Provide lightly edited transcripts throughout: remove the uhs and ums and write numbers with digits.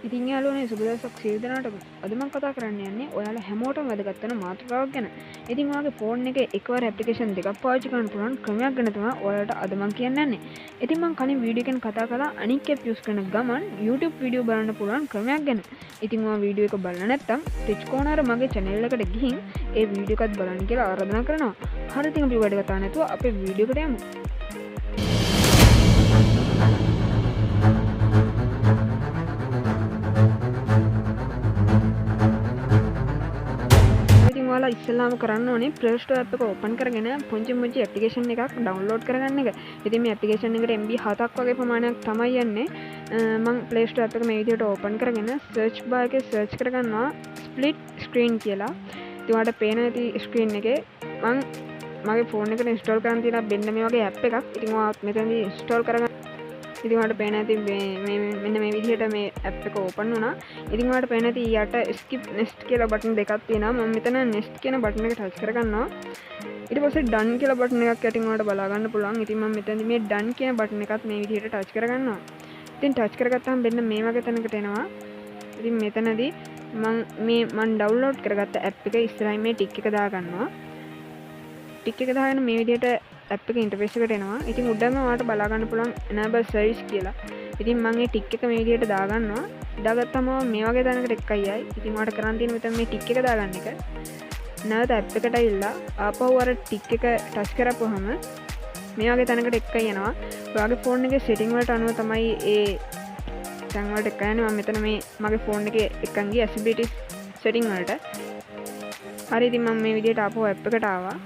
ඉතින් යාළුවනේ සුබ දවසක් සියලු දෙනාටම. අද මම කතා කරන්න යන්නේ ඔයාලා හැමෝටම වැදගත් වෙන මාතෘකාවක් ගැන. ඉතින් ඔයාගේ ෆෝන් එකේ එකවර ඇප්ලිකේෂන් දෙකක් පාවිච්චි කරන්න පුළුවන් ක්‍රමයක් ගැන තමයි ඔයාලට අද මම කියන්න යන්නේ. ඉතින් මම කලින් වීඩියෝ එකෙන් කතා කළා අනික් ඇප් යූස් කරන ගමන් YouTube වීඩියෝ බලන්න පුළුවන් ක්‍රමයක් ගැන. ඉතින් ඔයා වීඩියෝ එක බලලා නැත්නම් TECH KOONARA මගේ channel එකට ගිහින් ඒ වීඩියෝ එකත් බලන්න කියලා ආරාධනා කරනවා. හරි ඉතින් අපි වැඩ කතා නැතුව අපේ වීඩියෝ එකට යමු. ඉස්සෙල්ලාම කරන්න ඕනේ Play Store app එක open කරගෙන පුංචි application එකක් download කරගන්න එක. ඉතින් මේ application එකට MB 7ක් වගේ ප්‍රමාණයක් තමයි යන්නේ. මම Play Store app එක මේ විදිහට open කරගෙන search bar එකේ search කරගන්නවා split screen කියලා. ඉතින් ඔයාලට පේන ඇති screen එකේ මම මගේ phone එකට install කරන් තියෙන මෙන්න මේ වගේ app එකක්. ඉතින් ඔයා මෙතනදී install කරගන්න. ඉතින් ඔයාලට පේන ඇති මෙන්න මේ විදිහට මේ app එක open වුණා. ඉතින් ඔයාලට පේන ඇති යට skip next කියලා button දෙකක් තියෙනවා. මම මෙතන next කියන button එක touch කරගන්නවා. ඊට පස්සේ done කියලා button එකක් යටින් ඔයාලට බලා ගන්න පුළුවන්. ඉතින් මම මෙතනදී මේ done කියන button එකත් මේ විදිහට touch කරගන්නවා. ඉතින් touch කරගත්තාම මෙන්න මේ වගේ තැනකට එනවා. ඉතින් මෙතනදී මම download කරගත්ත app එක ඉස්සරහින් මේ tick එක දාගන්නවා. tick එක දාගෙන මේ විදිහට app එක interface එකට එනවා. ඉතින් උඩම ඔයාලට බලා ගන්න පුළුවන් enable service කියලා. ඉතින් මම මේ tick එක මේ විදිහට දාගන්නවා. දාගත්තම මේ වගේ තැනකට එකයි යයි. ඉතින් ඔයාලට කරන් තියෙන මෙතන මේ tick එක දාගන්න එක. නැවත app එකට ඇවිල්ලා ආපහු අර tick එක touch කරපුවාම මේ වගේ තැනකට එකයි යනවා. ඔයාගේ phone එකේ setting වලට අනුව තමයි ඒ තැන් වලට එක යන්නේ. මම මෙතන මේ මගේ phone එකේ එකන් ගිය accessibility setting වලට. හරි ඉතින් මම මේ විදිහට ආපහු app එකට ආවා.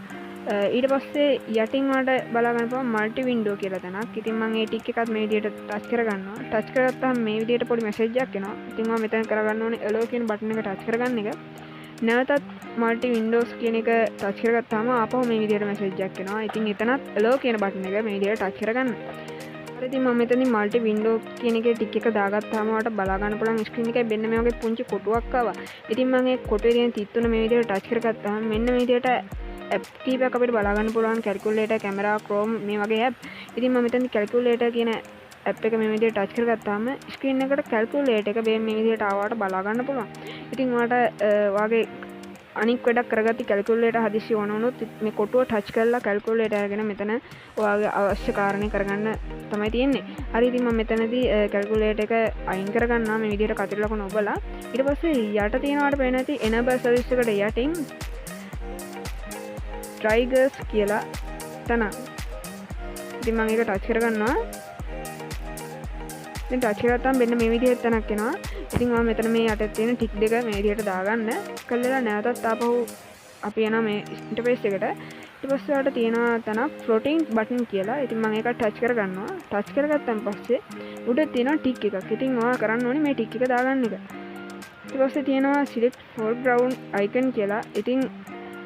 ඊට පස්සේ යටින් වලට බලා ගන්න පුළුවන් මල්ටි වින්ඩෝ කියලා තැනක්. ඉතින් මම ඒ ටික් එකත් මේ විදිහට ටච් කරගන්නවා. ටච් කරගත්තාම මේ විදිහට පොඩි මැසේජ් එකක් එනවා. ඉතින් මම මෙතන කරගන්න ඕනේ allow කියන බටන් එක ටච් කරගන්න එක. නැවතත් මල්ටි වින්ඩෝස් කියන එක ටච් කරගත්තාම ආපහු මේ විදිහට මැසේජ් එකක් එනවා. ඉතින් එතනත් allow කියන බටන් එක මේ විදිහට ටච් කරගන්න. හරි ඉතින් මම මෙතනදී මල්ටි වින්ඩෝ කියන එකේ ටික් එක දාගත්තාම ඔයාලට බලා ගන්න පුළුවන් ස්ක්‍රීන් එකේ මෙන්න මේ වගේ පුංචි කොටුවක් ආවා. ඉතින් මම ඒ කොටුවේ තියෙන තිත් තුන මේ විදිහට ටච් කරගත්තාම මෙන්න මේ විදිහට app කීපයක් අපිට බලා ගන්න පුළුවන් calculator camera chrome මේ වගේ app. ඉතින් මම මෙතනදී calculator කියන app එක මේ විදිහට touch කරගත්තාම screen එකට calculator එක මේ විදිහට ආවට බලා ගන්න පුළුවන්. ඉතින් ඔයාලට ඔයාගේ අනික් වැඩක් කරගත්ත calculator හදිස්සි ඕන වුණොත් මේ කොටුව touch කරලා calculator අරගෙන මෙතන ඔයාගේ අවශ්‍ය කාරණේ කරගන්න තමයි තියෙන්නේ. හරි ඉතින් මම මෙතනදී calculator එක අයින් කරගන්නවා මේ විදිහට කතර ලකුණ ඔබලා. ඊට පස්සේ යට තියෙනවට පේන ඇති enable service එකට යටින් ට්‍රයිගර්ස් කියලා තන. ඉතින් මම ඒක ටච් කරගන්නවා. ඉතින් ටච් කරගත්තාම මෙන්න මේ විදිහට තැනක් එනවා. ඉතින් මම මෙතන මේ යටේ තියෙන ටික් දෙක මේ විදිහට දාගන්න. කළලා නැවතත් ආපහු අපි යනවා මේ ඉන්ටර්ෆේස් එකට. ඊට පස්සේ ඔයාලට තියෙනවා තැනක් floating button කියලා. ඉතින් මම ඒක ටච් කරගන්නවා. ටච් කරගත්තාන් පස්සේ උඩ තියෙනවා ටික් එකක්. ඉතින් ඔයා කරන්න ඕනේ මේ ටික් එක දාගන්න එක. ඊට පස්සේ තියෙනවා select foreground icon කියලා. ඉතින්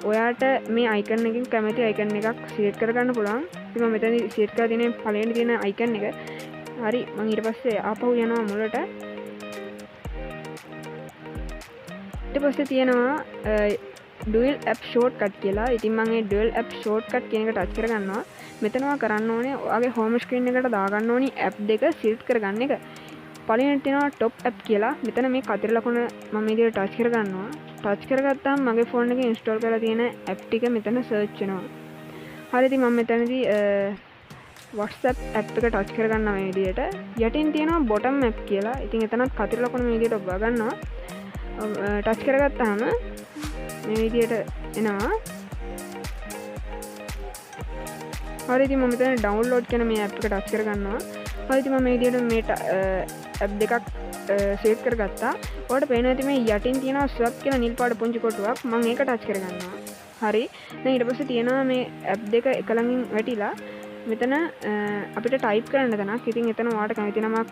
ඔයාට මේ icon එකකින් කැමති icon එකක් select කරගන්න පුළුවන්. ඉතින් මම මෙතන select කරලා තියෙන පළවෙනි තියෙන icon එක. හරි මම ඊට පස්සේ ආපහු යනවා මුලට. ඊට පස්සේ තියෙනවා dual app shortcut කියලා. ඉතින් මම මේ dual app shortcut කියන එක touch කරගන්නවා. මෙතනවා කරන්න ඕනේ ඔයාගේ home screen එකට දාගන්න ඕනි app දෙක select කරගන්න එක. පළවෙනි තියෙනවා top app කියලා. මෙතන මේ කතර ලකුණ මම මේ විදිහට touch කරගන්නවා. ටච් කරගත්තාම මගේ ෆෝන් එකේ ඉන්ස්ටෝල් කරලා තියෙන ඇප් ටික මෙතන සර්ච් වෙනවා. හරි ඉතින් මම මෙතනදී WhatsApp ඇප් එක ටච් කරගන්නවා මේ විදිහට. යටින් තියෙනවා bottom app කියලා. ඉතින් එතනත් කතර ලකුණ මේ විදිහට ඔබ ගන්නවා. ටච් කරගත්තාම මේ විදිහට එනවා. හරි ඉතින් මම මෙතන download කරන මේ ඇප් එක ටච් කරගන්නවා. හරි ඉතින් මම මේ විදිහට මේ ඇප් දෙකක් සේව් කරගත්තා. ඔයාලට පේනවා ඇති මේ යටින් තියෙනවා swap කියලා නිල් පාට පුංචි කොටුවක්. මම ඒක ටච් කරගන්නවා. හරි. දැන් ඊට පස්සේ තියෙනවා මේ ඇප් දෙක එක ළඟින් වැටිලා මෙතන අපිට ටයිප් කරන්න තැනක්. ඉතින් එතන ඔයාලට කැමති නමක්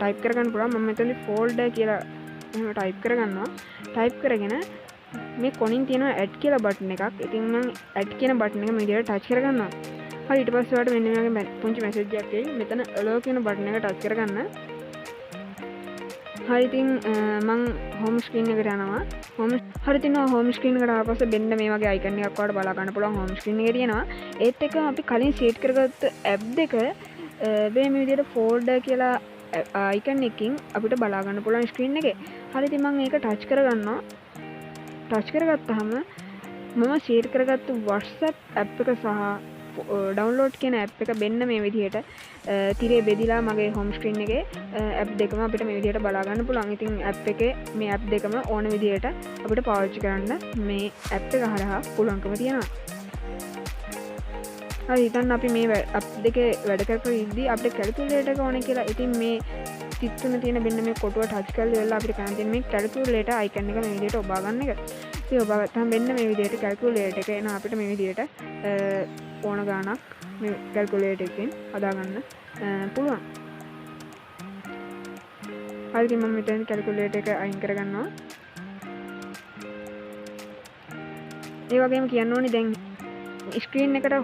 ටයිප් කරගන්න පුළුවන්. මම මෙතනදී folder කියලා එහෙම ටයිප් කරගන්නවා. ටයිප් කරගෙන මේ කොනින් තියෙනවා add කියලා බටන් එකක්. ඉතින් මම add කියන බටන් එක මේ විදිහට ටච් කරගන්නවා. හරි ඊට පස්සේ ඔයාලට මෙන්න මේ වගේ පුංචි මැසේජ් එකක් එයි. මෙතන allow කියන බටන් එක ටච් කරගන්න. හරි ඉතින් මම හෝම් ස්ක්‍රීන් එකට යනවා. හරි ඉතින් හෝම් ස්ක්‍රීන් එකට ආව පස්සේ මෙන්න මේ වගේ අයිකන් එකක් ඔයාලට බලා ගන්න පුළුවන් හෝම් ස්ක්‍රීන් එකේ තියෙනවා. ඒත් එක අපි කලින් සෙට් කරගත්ත ඇප් දෙක මේ විදිහට ෆෝල්ඩර් කියලා icon එකකින් අපිට බලා ගන්න පුළුවන් screen එකේ. හරි ඉතින් මම ඒක touch කරගන්නවා. touch කරගත්තාම මම share කරගත්තු WhatsApp app එක සහ download කියන app එක මෙන්න මේ විදිහට තිරේ බෙදිලා මගේ home screen එකේ app දෙකම අපිට මේ විදිහට බලා ගන්න පුළුවන්. ඉතින් app එකේ මේ app දෙකම ඕන විදිහට අපිට පාවිච්චි කරන්න මේ app එක හරහා පුළුවන්කම තියෙනවා. හරි හිතන්න අපි මේ app දෙකේ වැඩ කරපු ඉද්දි අපිට calculator එක ඕනේ කියලා. ඉතින් මේ තිත්තුන තියෙන මෙන්න මේ කොටුව touch කරලා ඉවරලා අපිට කරන්න තියෙන මේ calculator icon එක මේ විදිහට ඔබා ගන්න එක. ඉතින් ඔබා ගත්තාම මෙන්න මේ විදිහට calculator එක එන අපිට මේ විදිහට ඕන ගානක් මේ calculator එකෙන් හදාගන්න පුළුවන්. හරි ඉතින් මම මෙතන calculator එක අයින් කරගන්නවා. ඒ වගේම කියන්න ඕනේ දැන් ස්ක්‍රීන් එකට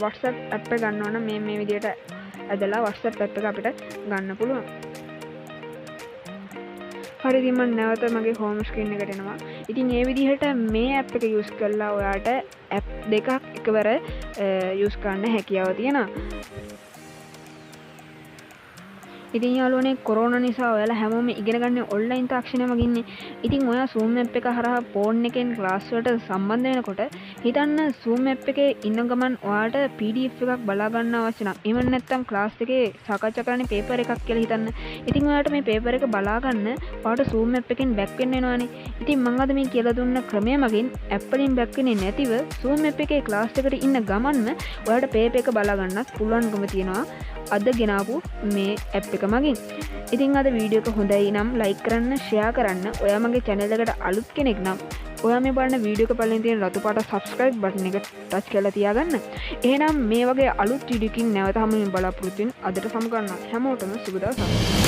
WhatsApp app එක ගන්න ඕන මේ විදිහට ඇදලා WhatsApp app එක අපිට ගන්න පුළුවන්. හරි ඉතින් මම නැවත මගේ home screen එකට එනවා. ඉතින් මේ විදිහට මේ app එක use කරලා ඔයාට app දෙකක් එකවර use කරන්න හැකියාව තියෙනවා. ඉතින් යාළුවනේ කොරෝනා නිසා ඔයාලා හැමෝම ඉගෙන ගන්න ඔන්ලයින් තාක්ෂණය වගින්නේ. ඉතින් ඔයා Zoom app එක හරහා ෆෝන් එකෙන් ක්ලාස් වලට සම්බන්ධ වෙනකොට හිතන්න Zoom app එකේ ඉන්න ගමන් ඔයාට PDF එකක් බලා ගන්න අවශ්‍ය නම් එහෙම නැත්නම් ක්ලාස් එකේ සාකච්ඡා කරන්නේ පේපර් එකක් කියලා හිතන්න. ඉතින් ඔයාට මේ පේපර් එක බලා ගන්න ඔයාට Zoom app එකෙන් බැක් වෙන්න වෙනවානේ. ඉතින් මම අද මේ කියලා දුන්න ක්‍රමය මගින් app වලින් බැක් වෙන්නේ නැතිව Zoom app එකේ ක්ලාස් එකට ඉන්න ගමන්ම ඔයාට පේපර් එක බලා ගන්නත් පුළුවන්කම තියෙනවා. අද ගෙනාවු මේ app එක මගින්. ඉතින් අද වීඩියෝ එක හොඳයි නම් like කරන්න, share කරන්න. ඔයා මගේ channel එකට අලුත් කෙනෙක් නම් ඔයා මේ බලන වීඩියෝ එක පල්ලෙන් තියෙන රතු පාට subscribe button එක touch කරලා තියාගන්න. එහෙනම් මේ වගේ අලුත් වීඩියෝ එකකින් නැවත හමුවෙන්න බලාපොරොත්තු වෙන අදට සමු ගන්නවා. හැමෝටම සුබ දවසක්.